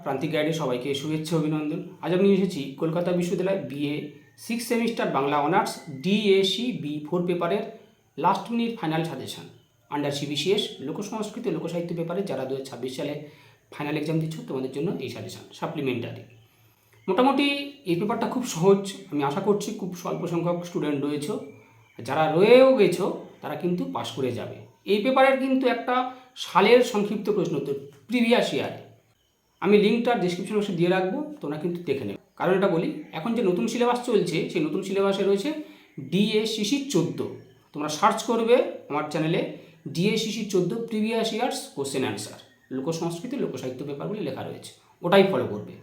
প্রান্তিক গাইডে সবাইকে শুভেচ্ছা অভিনন্দন। আজ আমি এসেছি কলকাতা বিশ্ববিদ্যালয় BA 6 semester Bangla honours DSC বি4 পেপারের last minute final suggestion under CBCS লোকসংস্কৃতি ও লোকসাহিত্য পেপারে যারা 2026 সালে ফাইনাল এক্সাম দিচ্ছ তোমাদের জন্য এই সাজেশন সাপ্লিমেন্টারি। মোটামুটি এই পেপারটা খুব সহজ, আমি আশা করছি খুব স্বল্প সংখ্যক স্টুডেন্ট রয়েছে, যারা রয়েও গেছো তারা কিন্তু পাশ করে যাবে। এই পেপারের কিন্তু একটা সালের সংক্ষিপ্ত প্রশ্ন উত্তর প্রিভিয়াস ইয়ারে আমি লিঙ্কটা ডিসক্রিপশন বক্সে দিয়ে রাখবো, তোমরা কিন্তু দেখে নেবে। কারণ এটা বলি, এখন যে নতুন সিলেবাস চলছে সেই নতুন সিলেবাসে রয়েছে ডিএসিসি 14। তোমরা সার্চ করবে আমার চ্যানেলে DSCC 14 previous years question answer লোকসংস্কৃতি লোকসাহিত্য পেপার বলে লেখা রয়েছে, ওটাই ফলো করবে।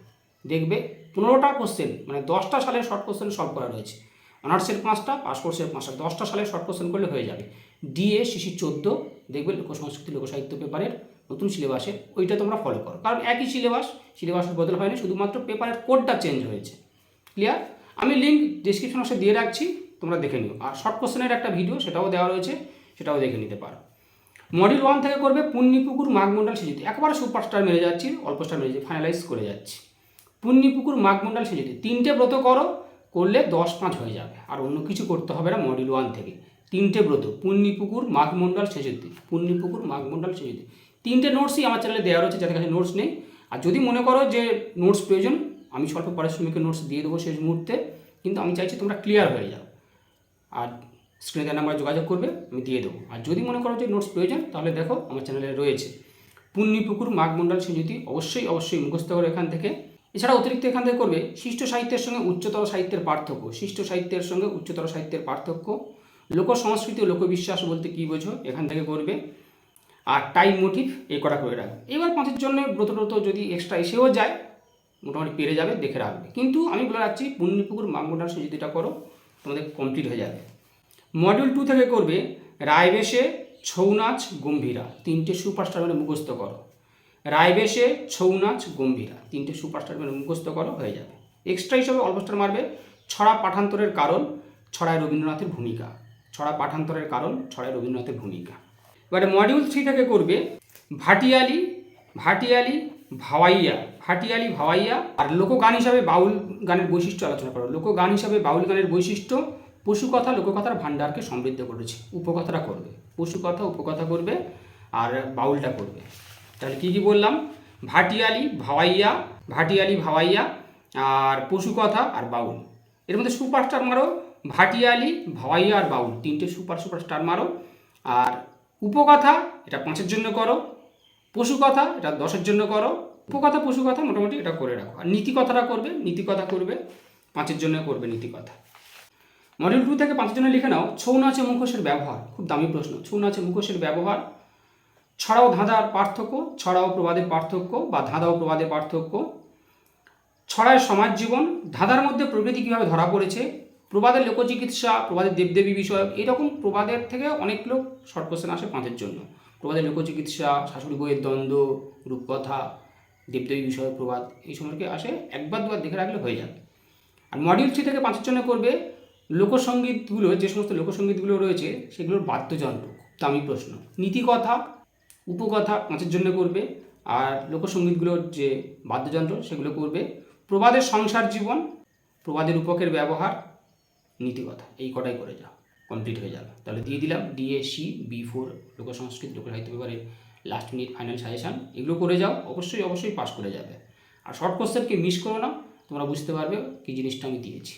দেখবে 15টা কোশ্চেন, মানে 10টা সালের শর্ট কোশ্চেন সলভ করা রয়েছে। অনার্সের 5টা, পাস কোর্সের 5টা, 10টা সালের শর্ট কোশ্চেন করলে হয়ে যাবে। ডিএসিসি 14 দেখবে লোকসংস্কৃতি লোকসাহিত্য পেপারের নতুন সিলেবাসে, ওইটা তোমরা ফলো করো। কারণ একই সিলেবাসের বদল হয়নি, শুধুমাত্র পেপারের কোডটা চেঞ্জ হয়েছে। ক্লিয়ার? আমি লিঙ্ক ডিসক্রিপশন বক্সে দিয়ে রাখছি, তোমরা দেখে নিও। আর শর্ট কোশ্চেনের একটা ভিডিও সেটাও দেওয়া রয়েছে, সেটাও দেখে নিতে পারো। মডিউল 1 থেকে করবে পুণ্যিপুকুর মাঘমণ্ডল সেজুতি, একেবারে সুপারস্টার মেরে যাচ্ছি, অল্প স্টার মেরে যাচ্ছি, ফাইনালাইজ করে যাচ্ছি। পুণ্যিপুকুর মাঘমণ্ডল সেজুতি 3টে ব্রত করলে 10-5 হয়ে যাবে, আর অন্য কিছু করতে হবে না। মডিউল 1 থেকে 3টে ব্রত, পুণ্যিপুকুর মাঘমণ্ডল সেজুতি, পুণ্যিপুকুর মাঘমণ্ডল সেজুতি। 3টে নোটসই আমার চ্যানেলে দেওয়া রয়েছে, যাদের কাছে নোটস নেই। আর যদি মনে করো যে নোটস প্রয়োজন, আমি স্বল্প পারিশ্রমিকের নোটস দিয়ে দেবো শেষ মুহূর্তে, কিন্তু আমি চাইছি তোমরা ক্লিয়ার হয়ে যাও। আর স্ক্রিনে দেওয়া নাম্বারে যোগাযোগ করবে, আমি দিয়ে দেবো। আর যদি মনে করো যে নোটস প্রয়োজন, তাহলে দেখো আমার চ্যানেলে রয়েছে পুণ্যিপুকুর মাঘমণ্ডল সেজুতি, অবশ্যই মুখস্থ করে এখান থেকে। এছাড়া অতিরিক্ত এখান থেকে করবে শিষ্ট সাহিত্যের সঙ্গে উচ্চতর সাহিত্যের পার্থক্য, শিষ্ট সাহিত্যের সঙ্গে উচ্চতর সাহিত্যের পার্থক্য, লোক সংস্কৃতি ও লোকবিশ্বাস বলতে কী বোঝো এখান থেকে করবে। আর টাইম মোটিভ এই কটা করে রাখবে। এবার 5-এর জন্য ব্রত যদি এক্সট্রা এসেও যায় মোটামুটি পেরে যাবে, দেখে রাখবে। কিন্তু আমি বলে রাখছি পুণ্যিপুকুর মাঘমণ্ডল সেজুতিটা করো, তোমাদের কমপ্লিট হয়ে যাবে। মডিউল 2 থেকে করবে রায়বেশে, ছৌ নাচ, গম্ভীরা, 3টে সুপারস্টার মানে মুখস্থ করো। রায়বেশে, ছৌ নাচ, গম্ভীরা, 3টে সুপারস্টার মানে মুখস্থ করো, হয়ে যাবে। এক্সট্রা হিসাবে অল্প স্টার মারবে ছড়া পাঠান্তরের কারণ, ছড়ায় রবীন্দ্রনাথের ভূমিকা, ছড়া পাঠান্তরের কারণ, ছড়ায় রবীন্দ্রনাথের ভূমিকা। এবারে মডিউল 3 থেকে করবে ভাটিয়ালি, ভাওয়াইয়া আর লোকগান হিসাবে বাউল গানের বৈশিষ্ট্য আলোচনা করো। লোকগান হিসাবে বাউল গানের বৈশিষ্ট্য, পশুকথা লোককথার ভাণ্ডারকে সমৃদ্ধ করেছে, উপকথাটা করবে, পশুকথা উপকথা করবে, আর বাউলটা করবে। তাহলে কী বললাম? ভাটিয়ালি ভাওয়াইয়া আর পশুকথা আর বাউল। এর মধ্যে সুপারস্টার মারো ভাটিয়ালি, ভাওয়াইয়া আর বাউল, 3টে সুপারস্টার মারো। আর উপকথা এটা 5-এর জন্য করো, পশুকথা এটা 10-এর জন্য করো, উপকথা পশুকথা মোটামুটি এটা করে রাখো। আর নীতিকথাটা করবে, নীতিকথা করবে 5-এর জন্য করবে নীতিকথা। মডিউল 2 থেকে 5-এর জন্য লিখে নাও ছৌ নাচে মুখোশের ব্যবহার, খুব দামি প্রশ্ন। ছৌ নাচে মুখোশের ব্যবহার, ছড়াও ধাঁধার পার্থক্য, ছড়াও প্রবাদের পার্থক্য বা ধাঁধা ও প্রবাদের পার্থক্য, ছড়ায় সমাজ জীবন, ধাঁধার মধ্যে প্রকৃতি কীভাবে ধরা পড়েছে, প্রবাদের লোকচিকিৎসা, প্রবাদের দেবদেবী বিষয়ক, এরকম প্রবাদের থেকে অনেক লোক শর্ট কোশ্চেন আসে 5-এর জন্য। প্রবাদের লোকচিকিৎসা, শাশুড়ি বইয়ের দ্বন্দ্ব, রূপকথা, দেবদেবী বিষয়ক প্রবাদ, এই সম্পর্কে আসে, 1-2বার দেখে রাখলে হয়ে যাবে। আর মডিউল 3 থেকে 5-এর জন্য করবে লোকসঙ্গীতগুলো, যে সমস্ত লোকসঙ্গীতগুলো রয়েছে সেগুলোর বাদ্যযন্ত্র, দামি প্রশ্ন। নীতিকথা উপকথা 5-এর জন্য করবে, আর লোকসঙ্গীতগুলোর যে বাদ্যযন্ত্র সেগুলো করবে। প্রবাদের সংসার জীবন, প্রবাদের রূপকের ব্যবহার, নীতিকথা, এই কটাই করে যাও, কমপ্লিট হয়ে যাবে। তাহলে দিয়ে দিলাম ডিএসসি বি4 লোকসংস্কৃতি লোকসাহিত্য পেপারের লাস্ট মিনিট ফাইনাল সাজেশান, এগুলো করে যাও, অবশ্যই পাস করে যাবে। আর শর্ট কোশ্চেনকে মিস করো না, তোমরা বুঝতে পারবে কী জিনিসটা আমি দিয়েছি।